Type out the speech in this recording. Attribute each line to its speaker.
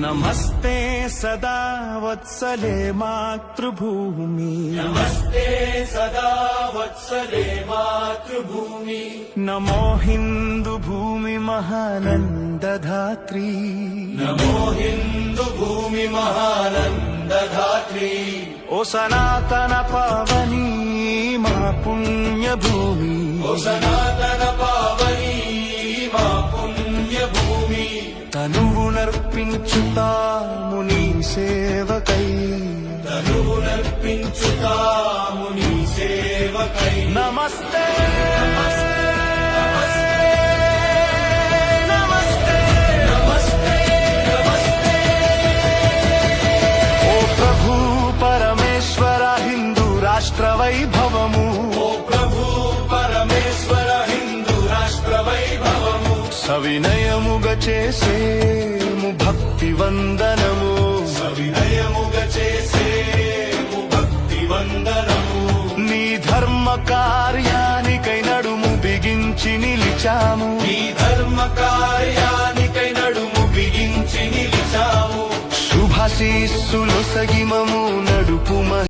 Speaker 1: నమస్తే సదా వత్సలే మాతృభూమి,
Speaker 2: నమస్తే సదా వత్సలే మాతృభూమి.
Speaker 1: నమో హిందూ భూమి మహానందధాత్రీ,
Speaker 2: నమో హిందూ భూమి మహానందధాత్రీ.
Speaker 1: ఓ సనాతన పావని మా పుణ్యభూమి,
Speaker 2: ఓ సనాతన పావని మా పుణ్యభూమి.
Speaker 1: తనువునర్పించుతాము నీ సేవకై,
Speaker 2: తనువునర్పించుతాము నీ సేవకై.
Speaker 1: నమస్తే
Speaker 2: నమస్తే నమస్తే.
Speaker 1: ఓ ప్రభు పరమేశ్వర హిందూ రాష్ట్ర వైభవము,
Speaker 2: ఓ ప్రభు పరమేశ్వర హిందూ రాష్ట్ర వైభవము.
Speaker 1: సవినయముగా చేసేము భక్తి వందనము,
Speaker 2: సవినయముగా చేసేము భక్తి వందనము.
Speaker 1: నీ ధర్మ కార్యానికై నడుము బిగించి నిలిచాము,
Speaker 2: ఈ ధర్మ కార్యానికై నడుము బిగించి నిలిచాము.
Speaker 1: శుభాశీస్సులు సగిమము నడుపుమ